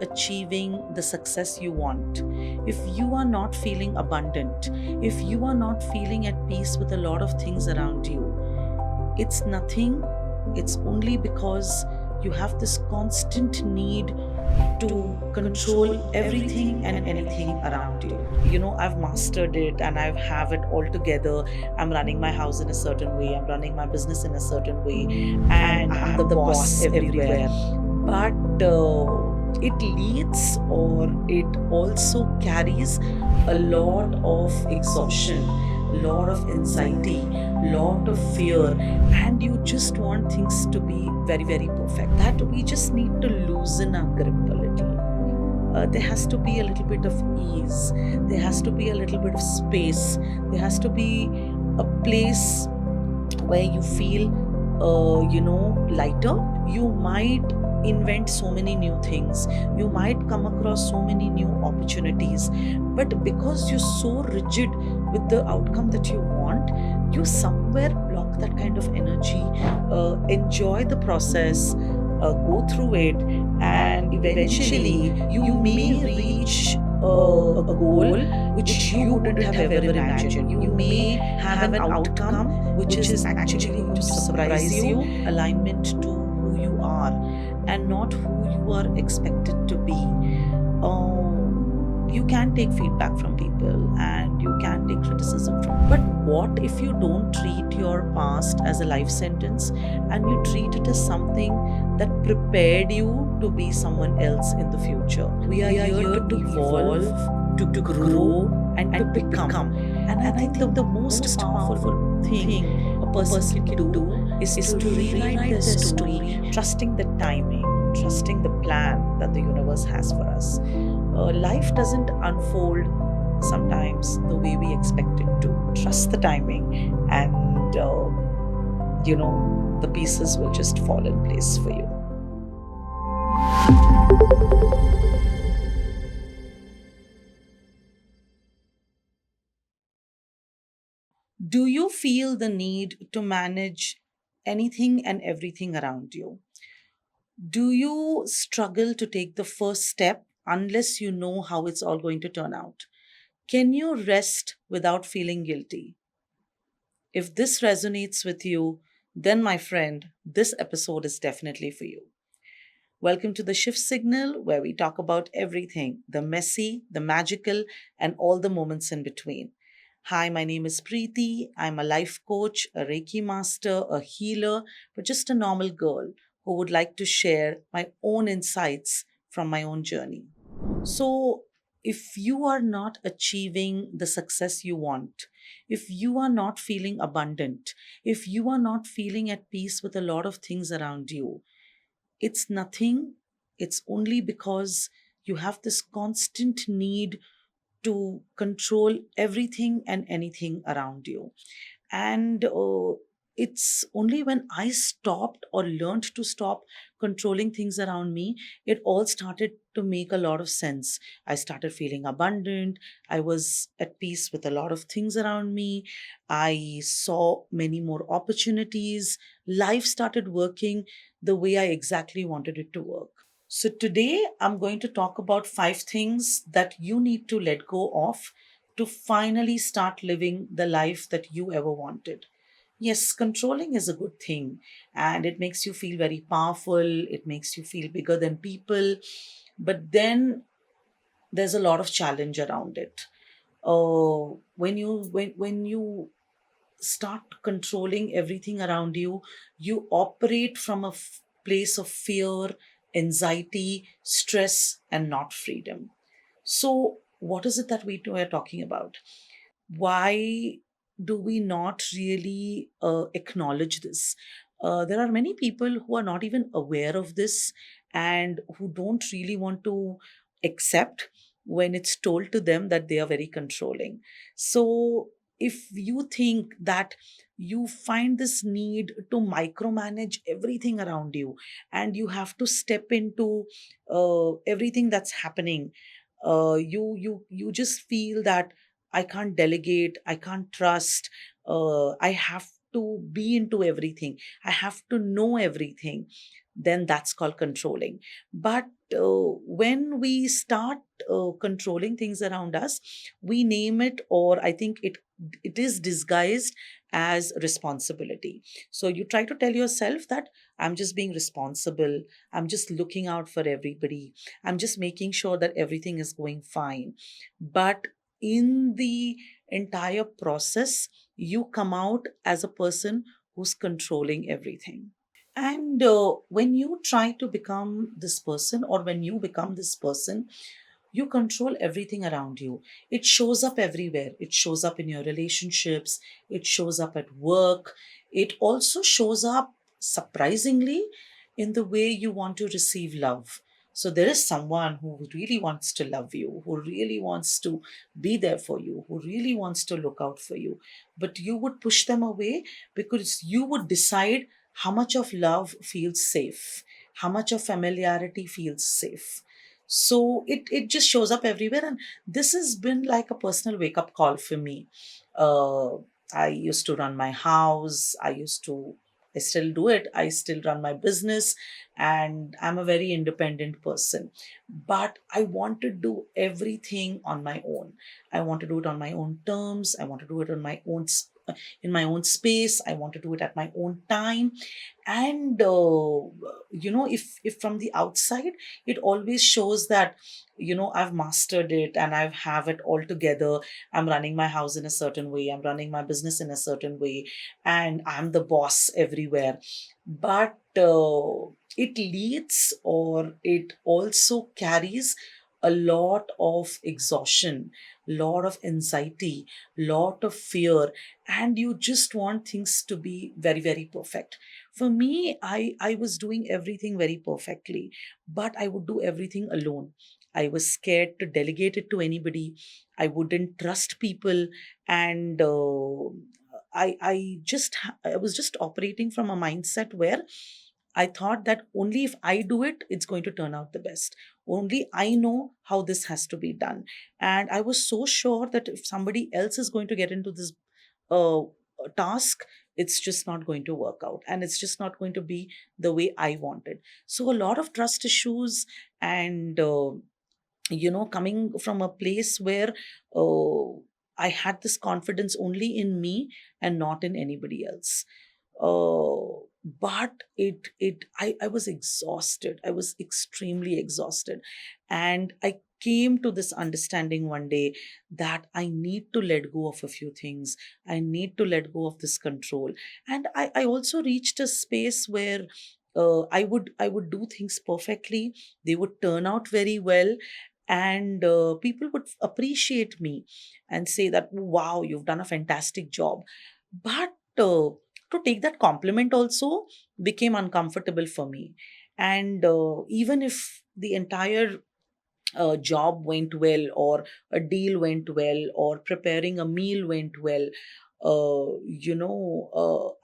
achieving the success you want, if you are not feeling abundant, if you are not feeling at peace with a lot of things around you, it's nothing, it's only because you have this constant need to control everything and anything around you. I've mastered it and I have it all together. I'm running my house in a certain way, I'm running my business in a certain way, and I'm the boss everywhere. But it leads, or it also carries a lot of exhaustion, lot of anxiety, lot of fear, and you just want things to be very, very perfect. That we just need to loosen our grip a little. There has to be a little bit of ease, there has to be a little bit of space, there has to be a place where you feel lighter. You might invent so many new things, you might come across so many new opportunities, but because you're so rigid with the outcome that you want, you somewhere block that kind of energy. Enjoy the process, go through it, and eventually you may reach a goal which you wouldn't have ever imagined. You may have an outcome which is actually going to surprise you, alignment to who you are and not who you are expected to be. You can take feedback from people and you can take criticism from, but what if you don't treat your past as a life sentence and you treat it as something that prepared you to be someone else in the future? We are here to evolve, to grow, and to become. And I think the most powerful thing a person can do is to rewrite their story, trusting the timing, trusting the plan that the universe has for us. Life doesn't unfold sometimes the way we expect it to. Trust the timing, and the pieces will just fall in place for you. Do you feel the need to manage anything and everything around you? Do you struggle to take the first step unless you know how it's all going to turn out? Can you rest without feeling guilty? If this resonates with you, then, my friend, this episode is definitely for you. Welcome to the Shift Signal, where we talk about everything, the messy, the magical, and all the moments in between. Hi, my name is Preeti. I'm a life coach, a Reiki master, a healer, but just a normal girl who would like to share my own insights from my own journey. So, if you are not achieving the success you want, if you are not feeling abundant, if you are not feeling at peace with a lot of things around you, it's nothing, it's only because you have this constant need to control everything and anything around you. And it's only when I stopped or learned to stop controlling things around me, it all started to make a lot of sense. I started feeling abundant. I was at peace with a lot of things around me. I saw many more opportunities. Life started working the way I exactly wanted it to work. So, today I'm going to talk about 5 things that you need to let go of to finally start living the life that you ever wanted. Yes, controlling is a good thing and it makes you feel very powerful, it makes you feel bigger than people, but then there's a lot of challenge around it. When you start controlling everything around you, you operate from a place of fear, anxiety, stress, and not freedom. So, what is it that we are talking about? Why do we not really acknowledge this? There are many people who are not even aware of this and who don't really want to accept when it's told to them that they are very controlling. So, if you think that you find this need to micromanage everything around you and you have to step into everything that's happening, you just feel that I can't delegate, I can't trust, I have to be into everything, I have to know everything, then that's called controlling. But when we start controlling things around us, we name it, or I think it is disguised as responsibility. So you try to tell yourself that I'm just being responsible, I'm just looking out for everybody, I'm just making sure that everything is going fine. But in the entire process, you come out as a person who's controlling everything. And when you try to become this person, or when you become this person, you control everything around you. It shows up everywhere. It shows up in your relationships, it shows up at work, it also shows up, surprisingly, in the way you want to receive love. So there is someone who really wants to love you, who really wants to be there for you, who really wants to look out for you, but you would push them away because you would decide how much of love feels safe, how much of familiarity feels safe. So it just shows up everywhere, and this has been like a personal wake up call for me. uh, I used to run my house, I still do it, I still run my business, and I'm a very independent person. But I want to do everything on my own. I want to do it on my own terms, I want to do it on my own in my own space, I want to do it at my own time. And if from the outside it always shows that I've mastered it and I have it all together, I'm running my house in a certain way, I'm running my business in a certain way, and I'm the boss everywhere. But it leads, or it also carries a lot of exhaustion, lot of anxiety, lot of fear, and you just want things to be very, very perfect. For me, I was doing everything very perfectly, but I would do everything alone. I was scared to delegate it to anybody. I wouldn't trust people, and I was just operating from a mindset where I thought that only if I do it, it's going to turn out the best. Only I know how this has to be done, and I was so sure that if somebody else is going to get into this uh, task, it's just not going to work out, and it's just not going to be the way I wanted. So a lot of trust issues, and coming from a place where uh, I had this confidence only in me and not in anybody else. But I was exhausted, I was extremely exhausted, and I came to this understanding one day that I need to let go of a few things, I need to let go of this control. And I also reached a space where I would do things perfectly, they would turn out very well, and people would appreciate me and say that, wow, you've done a fantastic job. But to take that compliment also became uncomfortable for me. And even if the entire job went well, or a deal went well, or preparing a meal went well,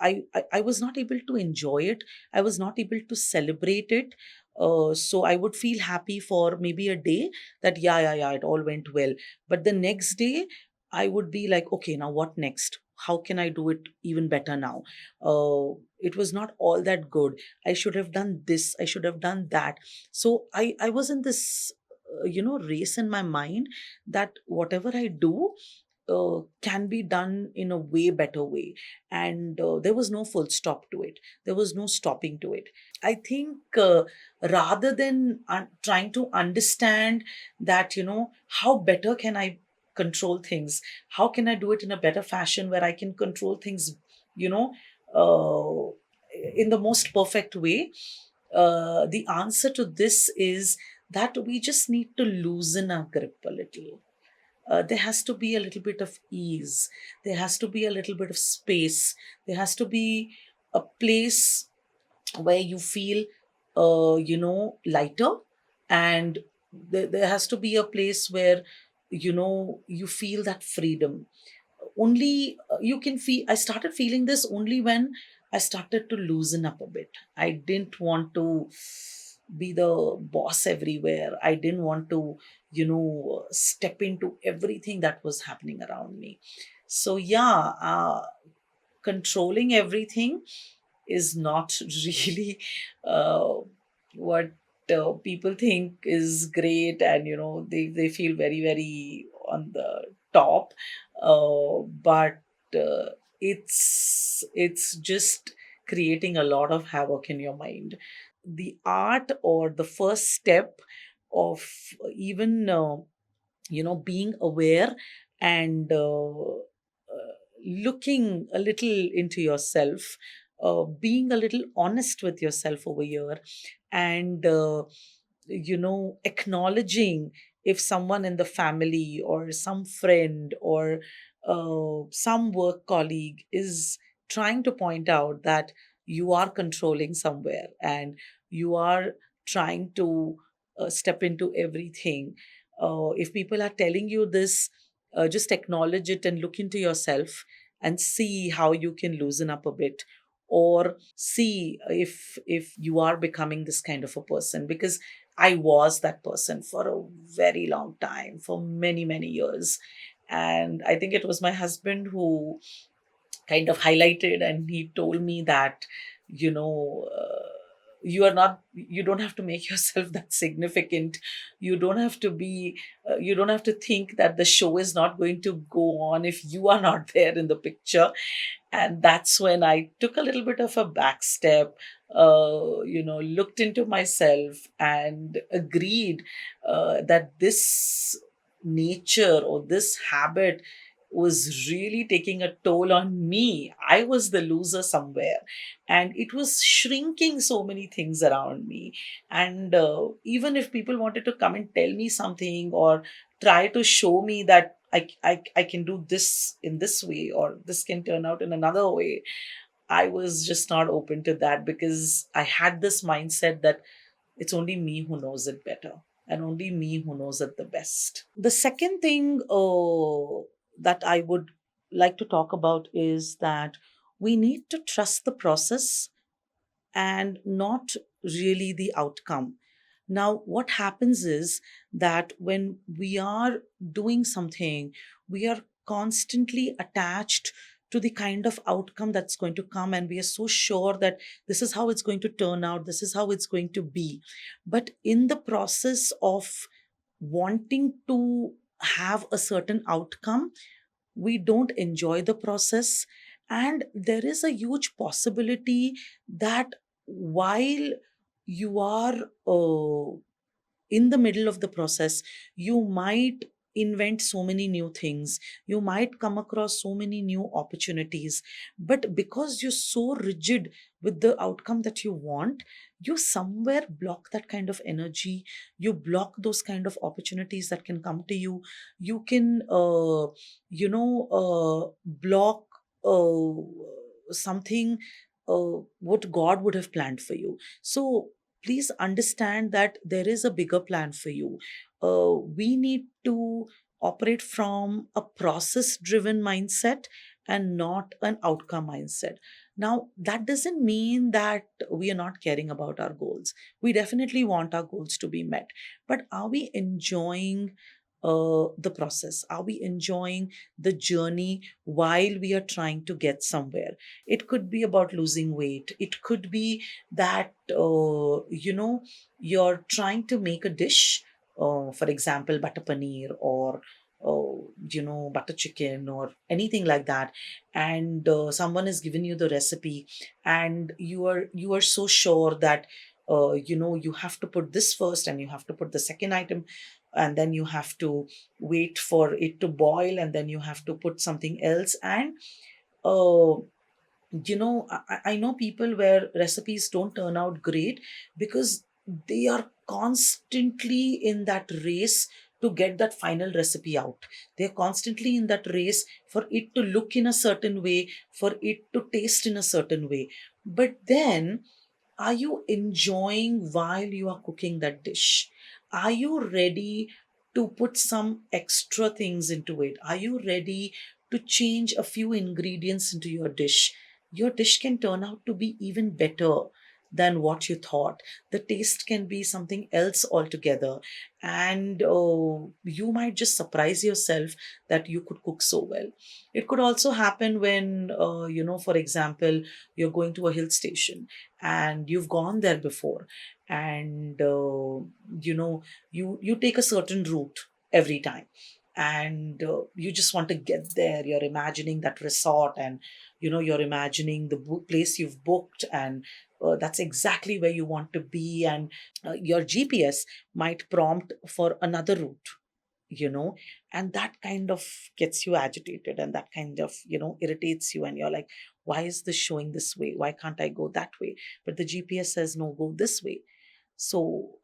I was not able to enjoy it, I was not able to celebrate it. So I would feel happy for maybe a day, that yeah, it all went well. But the next day I would be like, okay, now what next, how can I do it even better now? It was not all that good, I should have done this, I should have done that. So I was in this race in my mind, that whatever I do can be done in a way better way. And there was no full stop to it, there was no stopping to it. I think rather than trying to understand that, how better can I control things, how can I do it in a better fashion where I can control things, you know, uh, in the most perfect way, the answer to this is that we just need to loosen our grip a little. There has to be a little bit of ease, there has to be a little bit of space, there has to be a place where you feel lighter, and there has to be a place where you feel that freedom. Only you can feel, I started feeling this only when I started to loosen up a bit. I didn't want to be the boss everywhere, I didn't want to step into everything that was happening around me. So yeah, controlling everything is not really uh, what people think is great, and they feel very, very on the top. But uh, it's just creating a lot of havoc in your mind. The art, or the first step of even being aware and looking a little into yourself, being a little honest with yourself over here, and acknowledging if someone in the family or some friend or some work colleague is trying to point out that you are controlling somewhere, and you are trying to step into everything. If people are telling you this, just acknowledge it and look into yourself and see how you can loosen up a bit, or see if you are becoming this kind of a person, because I was that person for a very long time, for many, many years. And I think it was my husband who kind of highlighted, and he told me that you know uh, you don't have to make yourself that significant. You don't have to be you don't have to think that the show is not going to go on if you are not there in the picture. And that's when I took a little bit of a back step, looked into myself and agreed that this nature or this habit was really taking a toll on me. I was the loser somewhere, and it was shrinking so many things around me. And even if people wanted to come and tell me something, or try to show me that I can do this in this way, or this can turn out in another way, I was just not open to that, because I had this mindset that it's only me who knows it better, and only me who knows it the best. The second thing that I would like to talk about is that we need to trust the process and not really the outcome. Now, what happens is that when we are doing something, we are constantly attached to the kind of outcome that's going to come, and we are so sure that this is how it's going to turn out, this is how it's going to be. But in the process of wanting to have a certain outcome, we don't enjoy the process. And there is a huge possibility that while you are in the middle of the process, you might invent so many new things, you might come across so many new opportunities, but because you're so rigid with the outcome that you want, you somewhere block that kind of energy, you block those kind of opportunities that can come to you. You can block something, what God would have planned for you. So please understand that there is a bigger plan for you. We need to operate from a process driven mindset and not an outcome mindset. Now, that doesn't mean that we are not caring about our goals. We definitely want our goals to be met. But are we enjoying the process? Are we enjoying the journey while we are trying to get somewhere? It could be about losing weight. It could be that you're trying to make a dish, for example butter paneer, or butter chicken, or anything like that, and someone has given you the recipe, and you are so sure that you have to put this first, and you have to put the second item, and then you have to wait for it to boil, and then you have to put something else. And uh, I know people where recipes don't turn out great because they are constantly in that race to get that final recipe out. They're constantly in that race for it to look in a certain way, for it to taste in a certain way. But then, are you enjoying while you are cooking that dish? Are you ready to put some extra things into it? Are you ready to change a few ingredients into your dish? Your dish can turn out to be even better than what you thought. The taste can be something else altogether. And you might just surprise yourself that you could cook so well. It could also happen when, for example, you're going to a hill station and you've gone there before, and you know you take a certain route every time, and you just want to get there. You're imagining that resort, and you're imagining the place you've booked, and that's exactly where you want to be. And your GPS might prompt for another route, you know and that kind of gets you agitated, and that kind of irritates you, and you're like, why is this showing this way? Why can't I go that way? But the GPS says, no, go this way. So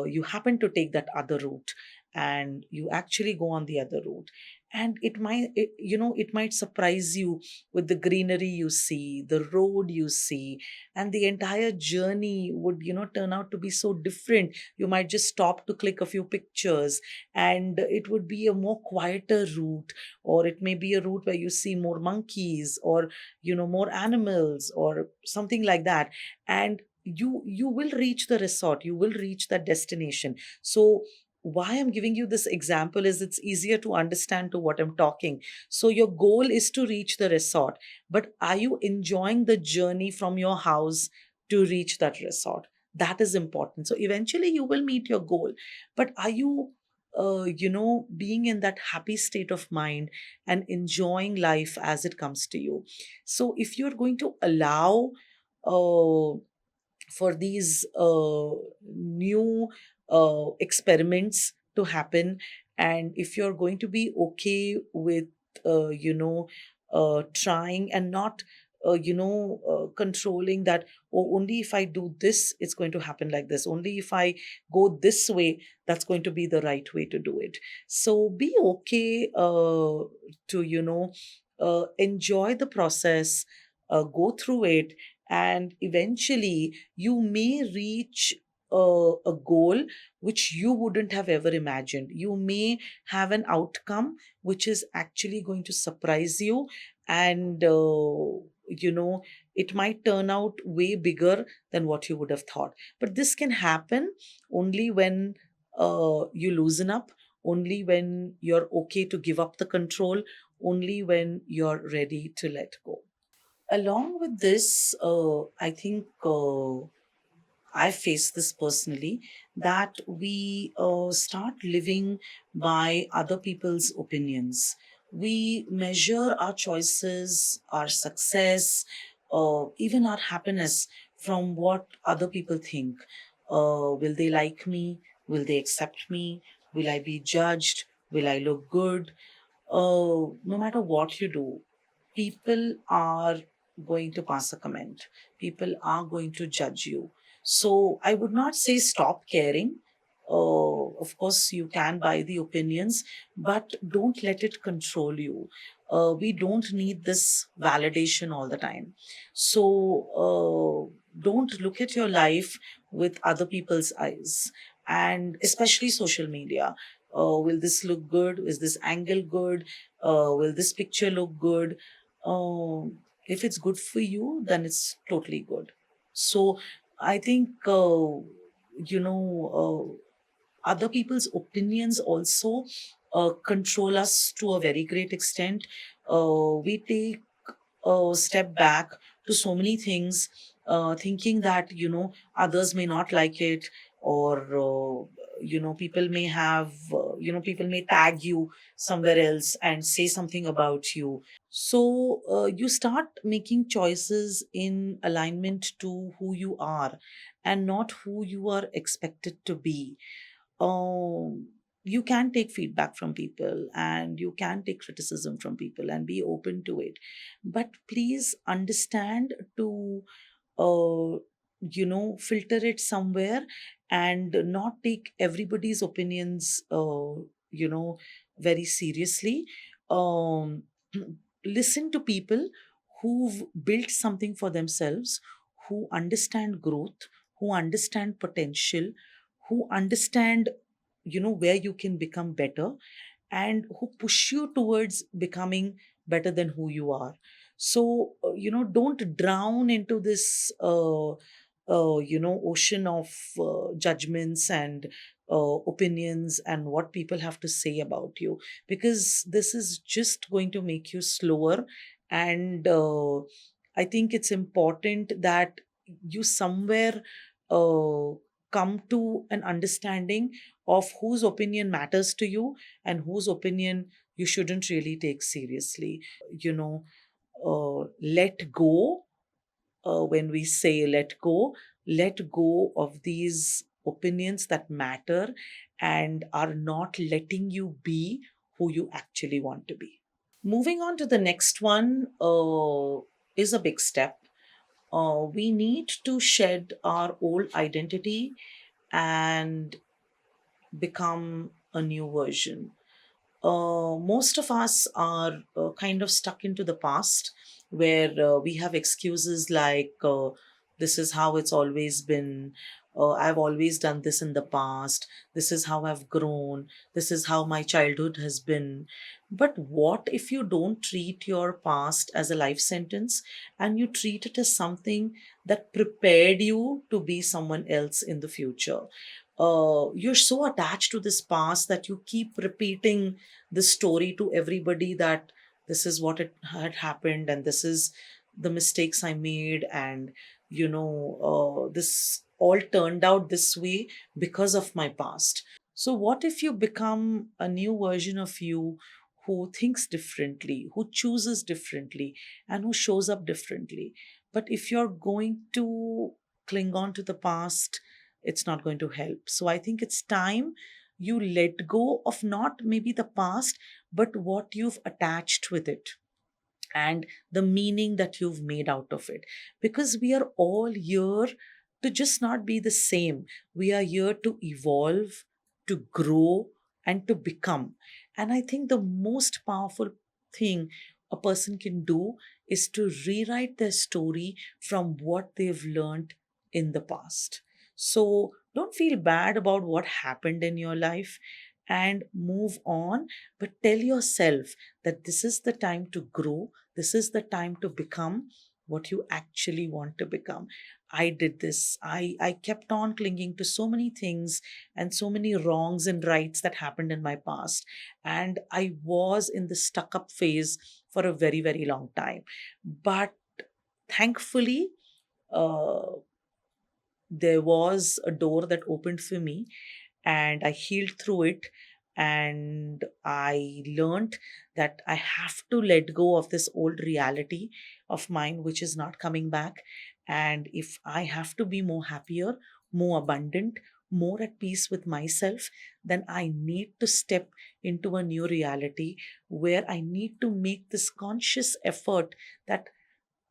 you happen to take that other route, and you actually go on the other route, and it might surprise you with the greenery you see, the road you see, and the entire journey would turn out to be so different. You might just stop to click a few pictures, and it would be a more quieter route, or it may be a route where you see more monkeys, or more animals, or something like that. And you will reach the resort, you will reach that destination. So why I'm giving you this example is it's easier to understand to what I'm talking. So your goal is to reach the resort, but are you enjoying the journey from your house to reach that resort? That is important. So eventually you will meet your goal, but are you being in that happy state of mind and enjoying life as it comes to you? So if you're going to allow uh, for these new experiments to happen, and if you're going to be okay with trying and not controlling that, oh, only if I do this it's going to happen like this, only if I go this way that's going to be the right way to do it. So be okay to enjoy the process, go through it, and eventually you may reach a goal which you wouldn't have ever imagined. You may have an outcome which is actually going to surprise you, and it might turn out way bigger than what you would have thought. But this can happen only when you loosen up, only when you're okay to give up the control, only when you're ready to let go. Along with this, I think I face this personally, that we start living by other people's opinions. We measure our choices, our success, even our happiness from what other people think. Will they like me? Will they accept me? Will I be judged? Will I look good? No matter what you do, people are going to pass a comment. People are going to judge you. So I would not say stop caring. Of course, you can buy the opinions, but don't let it control you. We don't need this validation all the time. So don't look at your life with other people's eyes, and especially social media. Will this look good? Is this angle good? Will this picture look good? If it's good for you, then it's totally good. So I think, you know, other people's opinions also control us to a very great extent. We take step back to so many things, thinking that others may not like it, or people may have people may tag you somewhere else and say something about you. So you start making choices in alignment to who you are, and not who you are expected to be. You can take feedback from people, and you can take criticism from people, and be open to it, but please understand to uh, filter it somewhere, and not take everybody's opinions very seriously. um, Listen to people who've built something for themselves, who understand growth, who understand potential, who understand where you can become better, and who push you towards becoming better than who you are. So don't drown into this ocean of judgments and opinions and what people have to say about you, because this is just going to make you slower. And I think it's important that you somewhere uh, come to an understanding of whose opinion matters to you and whose opinion you shouldn't really take seriously. Let go. When we say let go of these opinions that matter and are not letting you be who you actually want to be. Moving on to the next one is a big step. We need to shed our old identity and become a new version. Most of us are kind of stuck into the past, where we have excuses like, this is how it's always been. I've always done this in the past. This is how I've grown. This is how my childhood has been. But what if you don't treat your past as a life sentence and you treat it as something that prepared you to be someone else in the future? You're so attached to this past that you keep repeating this story to everybody, that this is what it had happened and this is the mistakes I made, and this all turned out this way because of my past. So what if you become a new version of you, who thinks differently, who chooses differently, and who shows up differently? But if you're going to cling on to the past, it's not going to help. So I think it's time you let go of not maybe the past, but what you've attached with it and the meaning that you've made out of it. Because we are all here to just not be the same. We are here to evolve, to grow, and to become. And I think the most powerful thing a person can do is to rewrite their story from what they've learned in the past. So don't feel bad about what happened in your life and move on, but tell yourself that this is the time to grow. This is the time to become what you actually want to become. I did this. I kept on clinging to so many things and so many wrongs and rights that happened in my past. And I was in the stuck up phase for a very, very long time. But thankfully, uh, there was a door that opened for me and I healed through it. And I learned that I have to let go of this old reality of mine, which is not coming back. And if I have to be more happier, more abundant, more at peace with myself, then I need to step into a new reality where I need to make this conscious effort that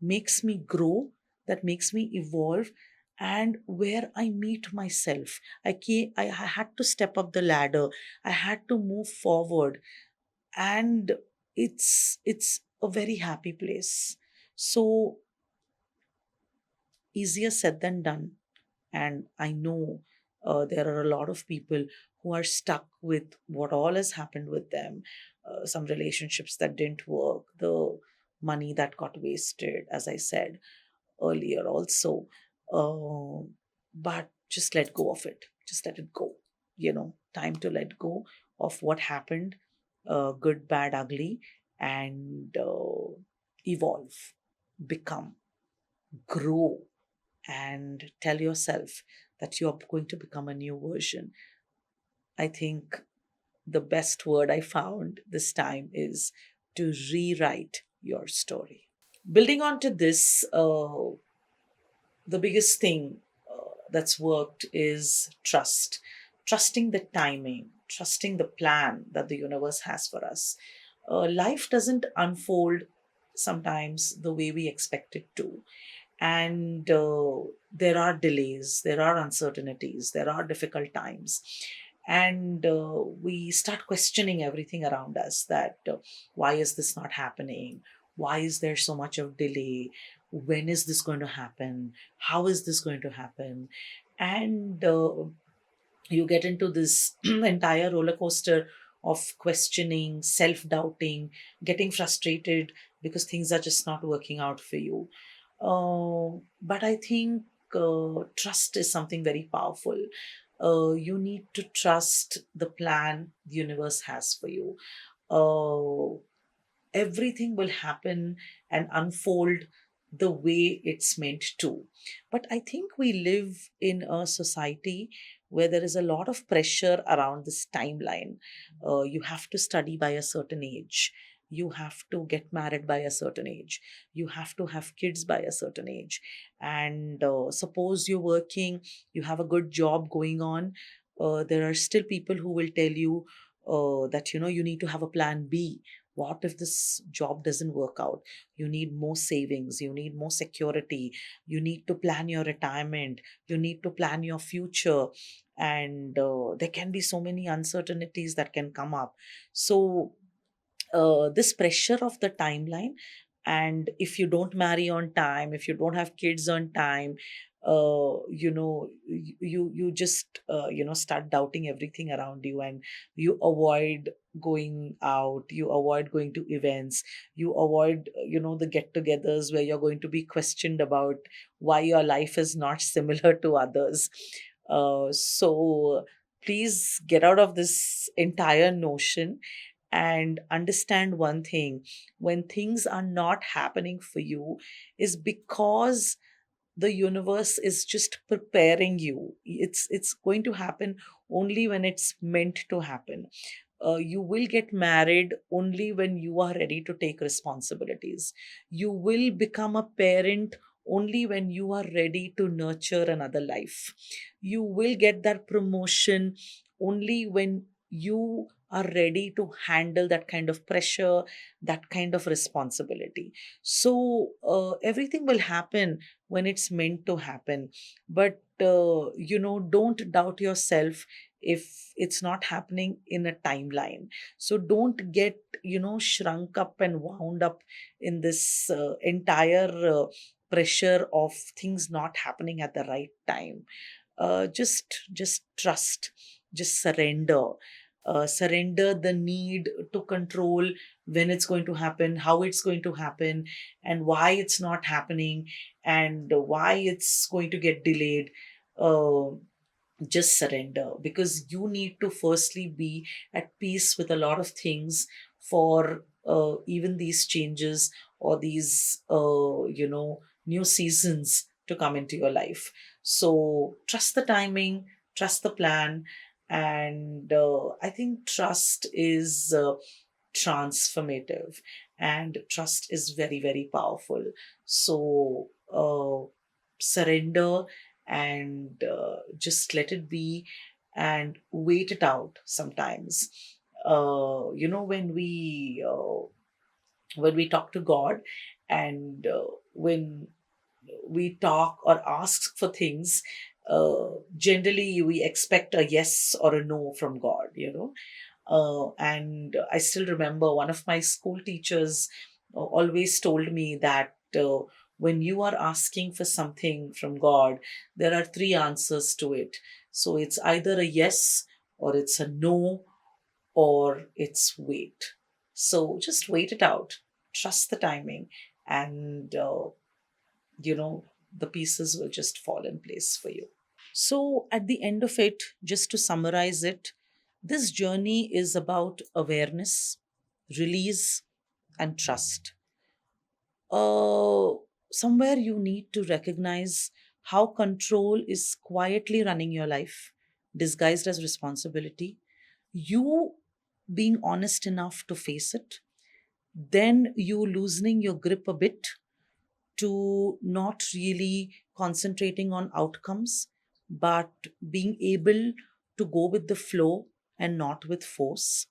makes me grow, that makes me evolve, and where I meet myself. I had to step up the ladder. I had to move forward, and it's a very happy place. So easier said than done. And I know there are a lot of people who are stuck with what all has happened with them. Some relationships that didn't work, the money that got wasted, as I said earlier also. Uh, but just let go of it. Just let it go. Time to let go of what happened, good, bad, ugly, and evolve, become, grow, and tell yourself that you're going to become a new version. I think the best word I found this time is to rewrite your story. Building on to this, the biggest thing that's worked is trust. Trusting the timing, trusting the plan that the universe has for us. Life doesn't unfold sometimes the way we expect it to. And there are delays, there are uncertainties, there are difficult times. And we start questioning everything around us, that why is this not happening? Why is there so much of delay? When is this going to happen? How is this going to happen? And you get into this entire roller coaster of questioning, self doubting, getting frustrated because things are just not working out for you. But I think trust is something very powerful. You need to trust the plan the universe has for you. uh, Everything will happen and unfold the way it's meant to. But I think we live in a society where there is a lot of pressure around this timeline. You have to study by a certain age. You have to get married by a certain age. You have to have kids by a certain age. And suppose you're working, you have a good job going on. There are still people who will tell you that you need to have a plan B. What if this job doesn't work out? You need more savings, you need more security, you need to plan your retirement, you need to plan your future. And there can be so many uncertainties that can come up. So this pressure of the timeline, and if you don't marry on time, if you don't have kids on time, you just start doubting everything around you, and you avoid going out, you avoid going to events, you avoid the get-togethers where you're going to be questioned about why your life is not similar to others. So please get out of this entire notion and understand one thing: when things are not happening for you is because the universe is just preparing you. It's going to happen only when it's meant to happen. You will get married only when you are ready to take responsibilities. You will become a parent only when you are ready to nurture another life. You will get that promotion only when you are ready to handle that kind of pressure, that kind of responsibility. So everything will happen when it's meant to happen. But don't doubt yourself if it's not happening in a timeline. So don't get shrunk up and wound up in this entire pressure of things not happening at the right time. Just trust, just surrender. Surrender the need to control when it's going to happen, how it's going to happen, and why it's not happening, and why it's going to get delayed. uh, just surrender, because you need to firstly be at peace with a lot of things for even these changes or these new seasons to come into your life. So trust the timing, trust the plan. And I think trust is transformative, and trust is very, very powerful. So surrender, and just let it be, and wait it out sometimes. When we talk to God, and when we talk or ask for things, generally we expect a yes or a no from God. And I still remember one of my school teachers always told me that when you are asking for something from God, there are three answers to it. So it's either a yes, or it's a no, or it's wait. So just wait it out, trust the timing, and the pieces will just fall in place for you. So, at the end of it, just to summarize it, this journey is about awareness, release, and trust. Uh, Somewhere you need to recognize how control is quietly running your life, disguised as responsibility. You being honest enough to face it, then you loosening your grip a bit to not really concentrating on outcomes, but being able to go with the flow and not with force,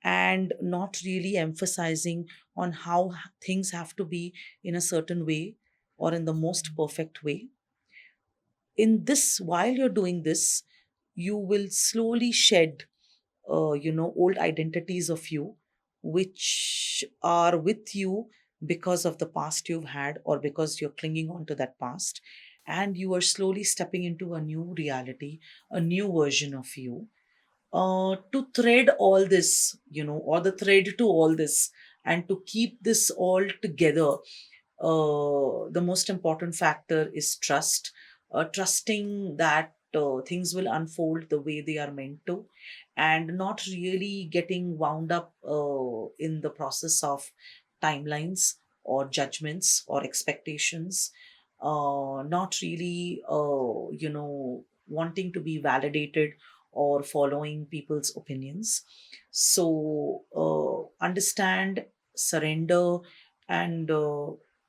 and not really emphasizing on how things have to be in a certain way or in the most perfect way. In this, while you're doing this, you will slowly shed old identities of you, which are with you because of the past you've had, or because you're clinging on to that past, and you are slowly stepping into a new reality, a new version of you. To thread all this, or the thread to all this, and to keep this all together, the most important factor is trust. trusting that things will unfold the way they are meant to, and not really getting wound up in the process of timelines or judgments or expectations, not really, wanting to be validated or following people's opinions. So, understand, surrender, and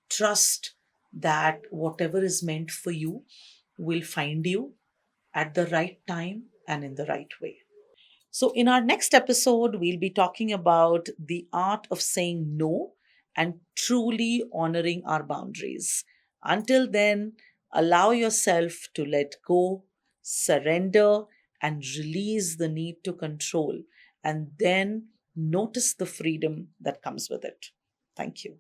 trust that whatever is meant for you will find you at the right time and in the right way. So, in our next episode, we'll be talking about the art of saying no and truly honoring our boundaries. Until then, allow yourself to let go, surrender, and release the need to control, and then notice the freedom that comes with it. Thank you.